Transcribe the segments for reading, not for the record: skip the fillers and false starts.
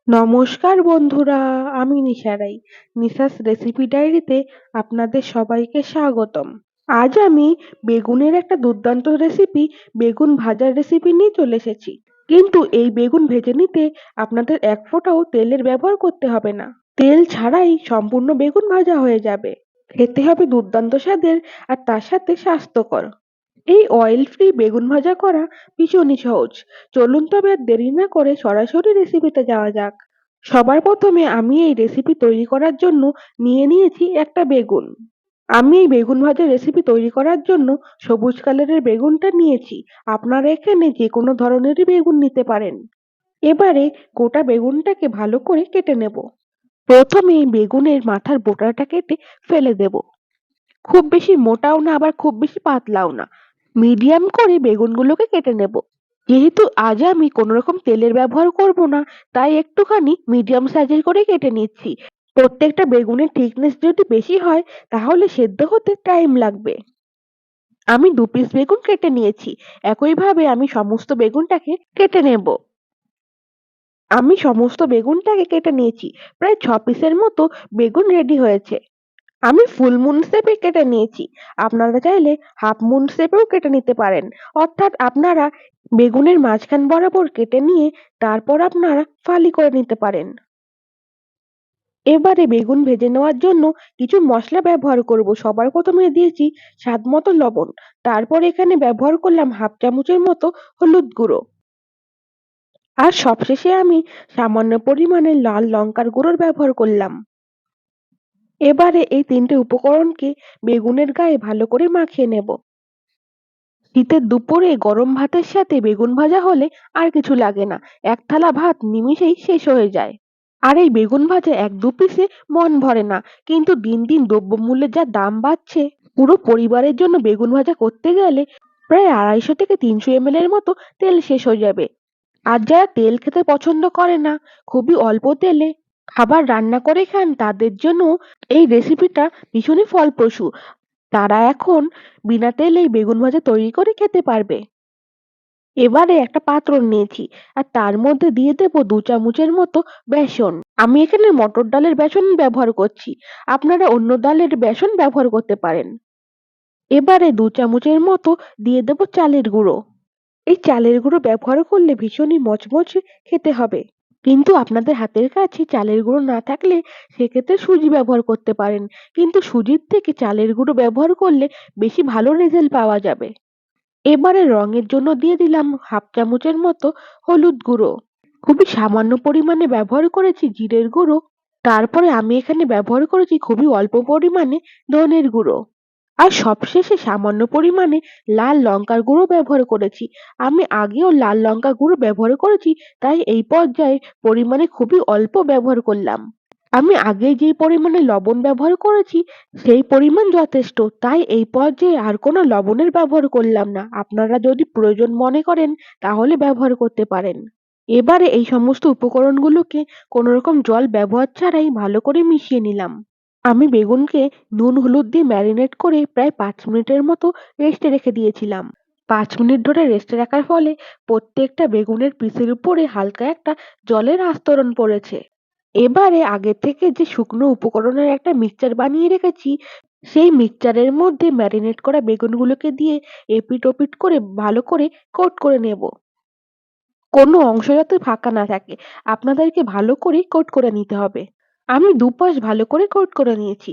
নমস্কার বন্ধুরা, আমি নিশা রাই। নিশাস রেসিপি ডায়েরিতে আপনাদের সবাইকে স্বাগতম। আজ আমি বেগুনের একটা দুর্দান্ত রেসিপি, বেগুন ভাজার রেসিপি নিয়ে চলে এসেছি। কিন্তু এই বেগুন ভেজে নিতে আপনাদের এক ফোঁটাও তেলের ব্যবহার করতে হবে না। তেল ছাড়াই সম্পূর্ণ বেগুন ভাজা হয়ে যাবে। খেতে হবে দুর্দান্ত স্বাদের আর তার সাথে স্বাস্থ্যকর। এই অয়েল ফ্রি বেগুন ভাজা করা ভীষণই সহজ। চলুন তবে আর দেরি না করে সরাসরি রেসিপিতে যাওয়া যাক। সবার প্রথমে আমি এই রেসিপি তৈরি করার জন্য নিয়ে নিয়েছি একটা বেগুন। আমি এই বেগুন ভাজা রেসিপি তৈরি করার জন্য সবুজ কালারের বেগুনটা নিয়েছি। আপনারা এখানে যে কোনো ধরনেরই বেগুন নিতে পারেন। এবারে গোটা বেগুনটাকে ভালো করে কেটে নেব। প্রথমে বেগুনের মাথার বোটাটা কেটে ফেলে দেব। খুব বেশি মোটাও না, আবার খুব বেশি পাতলাও না, মিডিয়াম করে বেগুনগুলোকে কেটে নেব। যেহেতু আজ আমি কোনো রকম তেলের ব্যবহার করব না, তাই একটুখানি মিডিয়াম সাইজের করে কেটে নিচ্ছি। প্রত্যেকটা বেগুনের থিকনেস যদি বেশি হয় তাহলে সেদ্ধ হতে টাইম লাগবে। আমি 2 পিস বেগুন কেটে নিয়েছি। একইভাবে আমি সমস্ত বেগুনটাকে কেটে নেব। আমি সমস্ত বেগুনটাকে কেটে নিয়েছি। প্রায় 6 পিসের মতো বেগুন রেডি হয়েছে। আমি ফুল মুন শেপে কেটে নিয়েছি। আপনারা চাইলে হাফ মুন শেপেও কেটে নিতে পারেন। অর্থাৎ আপনারা বেগুনের মাঝখান বরাবর কেটে নিয়ে তারপর আপনারা ফালি করে নিতে পারেন। এবারে বেগুন ভেজে নেওয়ার জন্য কিছু মশলা ব্যবহার করব। সবার প্রথমে দিয়েছি স্বাদ মতো লবণ। তারপর এখানে ব্যবহার করলাম হাফ চামচের মতো হলুদ গুঁড়ো। আর সবশেষে আমি সামান্য পরিমাণে লাল লঙ্কার গুঁড়োর ব্যবহার করলাম। এবারে এই ৩টে উপকরণকে বেগুনের গায়ে ভালো করে মাখিয়ে নেব। শীতের দুপুরে গরম ভাতের সাথে বেগুন ভাজা হলে আর কিছু লাগে না। এক থালা ভাত নিমিষেই শেষ হয়ে যায়। আর এই বেগুন ভাজা ১-২ পিসে মন ভরে না। কিন্তু দিন দিন দ্রব্যমূল্যের যা দাম বাড়ছে, পুরো পরিবারের জন্য বেগুন ভাজা করতে গেলে প্রায় ২৫০ থেকে ৩০০ ml এর মতো তেল শেষ হয়ে যাবে। আর যারা তেল খেতে পছন্দ করে না, খুবই অল্প তেলে খাবার রান্না করে খান, তাদের জন্য এই রেসিপিটা ভীষণই ফলপ্রসূ। তারা এখন বিনা তেলেই বেগুন ভাজা তৈরি করে খেতে পারবে। এবারে একটা পাত্র নিয়েছি আর তার মধ্যে দিয়ে দেব ২ চামচের মতো বেসন। আমি এখানে মটর ডালের বেসন ব্যবহার করছি। আপনারা অন্য ডালের বেসন ব্যবহার করতে পারেন। এবারে ২ চামচের মতো দিয়ে দেব চালের গুঁড়ো। এই চালের গুঁড়ো ব্যবহার করলে ভীষণই মচমচে খেতে হবে। কিন্তু আপনাদের হাতের কাছে চালের গুঁড়ো না থাকলে সেক্ষেত্রে সুজি ব্যবহার করতে পারেন। কিন্তু সুজির থেকে চালের গুঁড়ো ব্যবহার করলে বেশি ভালো রেজাল্ট পাওয়া যাবে। এবারে রঙের জন্য দিয়ে দিলাম হাফ চামচের মতো হলুদ গুঁড়ো। খুবই সামান্য পরিমাণে ব্যবহার করেছি জিরের গুঁড়ো। তারপরে আমি এখানে ব্যবহার করেছি খুবই অল্প পরিমাণে ধনের গুঁড়ো। আর সবশেষে সামান্য পরিমাণে লাল লঙ্কার গুঁড়ো ব্যবহার করেছি। আমি আগেও লাল লঙ্কা গুঁড়ো ব্যবহার করেছি, তাই এই পর্যায়ে পরিমাণে খুবই অল্প ব্যবহার করলাম। আমি আগে যে পরিমাণে লবণ ব্যবহার করেছি সেই পরিমাণ যথেষ্ট, তাই এই পর্যায়ে আর কোনো লবণের ব্যবহার করলাম না। আপনারা যদি প্রয়োজন মনে করেন তাহলে ব্যবহার করতে পারেন। এবারে এই সমস্ত উপকরণগুলোকে কোনো রকম জল ব্যবহার ছাড়াই ভালো করে মিশিয়ে নিলাম। আমি বেগুনকে নুন হলুদ দিয়ে ম্যারিনেট করে প্রায় ৫ মিনিটের মতো রেস্টে রেখে দিয়েছিলাম। ৫ মিনিট ধরে রেস্টে রাখার ফলে প্রত্যেকটা বেগুনের পিসের উপরে হালকা একটা জলের আস্তরণ পড়েছে। এবারে আগে থেকে যে শুকনো উপকরণের একটা মিক্সচার বানিয়ে রেখেছি, সেই মিক্সচারের মধ্যে ম্যারিনেট করা বেগুনগুলোকে দিয়ে এপিঠ ওপিঠ করে ভালো করে কোট করে নেব। কোনো অংশ যাতে ফাঁকা না থাকে, আপনাদেরকে ভালো করে কোট করে নিতে হবে। আমি দুপাশ ভালো করে কোট করে নিয়েছি।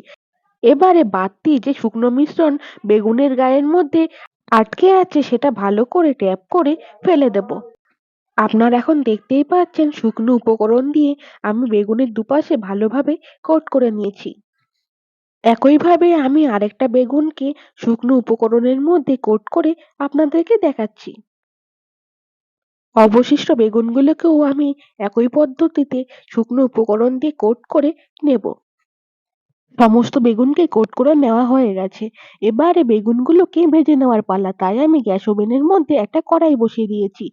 এবারে বাড়তি যে শুকনো মিশ্রণ বেগুনের গায়ের মধ্যে আটকে আছে সেটা ভালো করে ট্যাপ করে ফেলে দেব। আপনারা এখন দেখতেই পাচ্ছেন শুকনো উপকরণ দিয়ে আমি বেগুনের দুপাশে ভালোভাবে কোট করে নিয়েছি। একইভাবে আমি আরেকটা বেগুনকে শুকনো উপকরণের মধ্যে কোট করে আপনাদেরকে দেখাচ্ছি। অবশিষ্ট বেগুনগুলোকেও আমি একই পদ্ধতিতে শুকনো উপকরণ দিয়ে কোট করে নেব। সমস্ত বেগুনকে কোট করে নেওয়া হয়ে গেছে। এবারে বেগুনগুলোকে ভেজে নেওয়ার পালা। তাই আমি গ্যাস ওভেনের মধ্যে একটা কড়াই বসিয়ে দিয়েছি।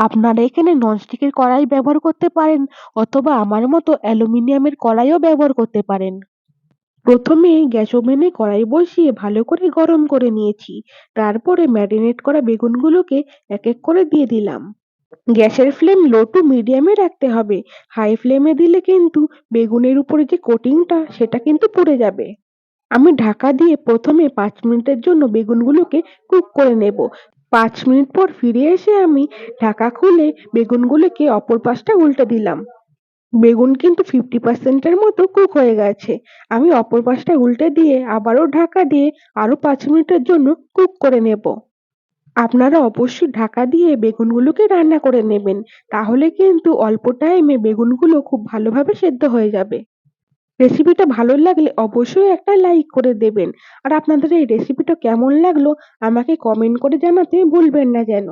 আপনারা এখানে ননস্টিকের কড়াই ব্যবহার করতে পারেন অথবা আমার মতো অ্যালুমিনিয়ামের কড়াইও ব্যবহার করতে পারেন। প্রথমে গ্যাস ওভেনে কড়াই বসিয়ে ভালো করে গরম করে নিয়েছি। তারপরে ম্যারিনেট করা বেগুনগুলোকে এক এক করে দিয়ে দিলাম। গ্যাসের ফ্লেম লো টু মিডিয়ামে রাখতে হবে। হাই ফ্লেমে দিলে কিন্তু বেগুনের উপরে যে কোটিংটা সেটা কিন্তু পুড়ে যাবে। আমি ঢাকা দিয়ে প্রথমে ৫ মিনিটের জন্য বেগুনগুলোকে কুক করে নেব। ৫ মিনিট পর ফিরে এসে আমি ঢাকা খুলে বেগুনগুলোকে অপর পাশটা উল্টে দিলাম। বেগুন কিন্তু 50% এর মতো কুক হয়ে গেছে। আমি অপর পাশটা উল্টে দিয়ে আবারও ঢাকা দিয়ে আরো ৫ মিনিটের জন্য কুক করে নেব। আপনারা অবশ্যই ঢাকা দিয়ে বেগুনগুলোকে রান্না করে নেবেন। তাহলে কিন্তু অল্প টাইমে বেগুনগুলো খুব ভালোভাবে সেদ্ধ হয়ে যাবে। রেসিপিটা ভালো লাগলে অবশ্যই একটা লাইক করে দেবেন। আর আপনাদের এই রেসিপিটা কেমন লাগলো আমাকে কমেন্ট করে জানাতে ভুলবেন না যেন।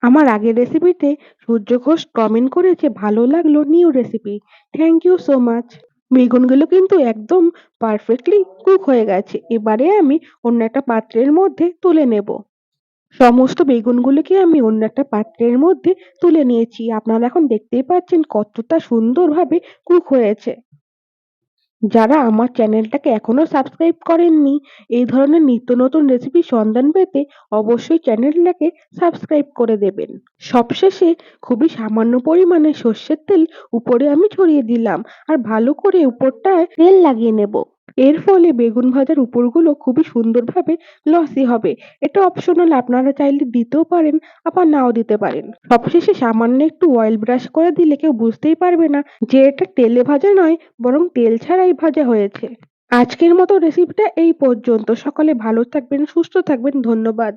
আমার আগের রেসিপিতে সূর্য ঘোষ কমেন্ট করেছে ভালো লাগলো new recipe. Thank you so much. বেগুনগুলো কিন্তু একদম পারফেক্টলি কুক হয়ে গেছে। এবারে আমি অন্য একটা পাত্রের মধ্যে তুলে নেব। সমস্ত বেগুনগুলোকে আমি অন্য একটা পাত্রের মধ্যে তুলে নিয়েছি। আপনারা এখন দেখতেই পাচ্ছেন কতটা সুন্দরভাবে কুক হয়েছে। যারা আমার চ্যানেলটাকে এখনো সাবস্ক্রাইব করেননি, এই ধরনের নিত্য নতুন রেসিপির সন্ধান পেতে অবশ্যই চ্যানেলটাকে সাবস্ক্রাইব করে দেবেন। সবশেষে খুবই সামান্য পরিমাণে সর্ষের তেল উপরে আমি ছড়িয়ে দিলাম আর ভালো করে উপরটায় তেল লাগিয়ে নেব। এর ফলে বেগুন ভাজার উপরগুলো খুবই সুন্দরভাবে লসি হবে। এটা অপশনাল, আপনারা চাইলে দিতেও পারেন আবার নাও দিতে পারেন। সবশেষে সামান্য একটু অয়েল ব্রাশ করে দিলে কেউ বুঝতেই পারবে না যে এটা তেলে ভাজা নয় বরং তেল ছাড়াই ভাজা হয়েছে। আজকের মতো রেসিপিটা এই পর্যন্ত। সকলে ভালো থাকবেন, সুস্থ থাকবেন। ধন্যবাদ।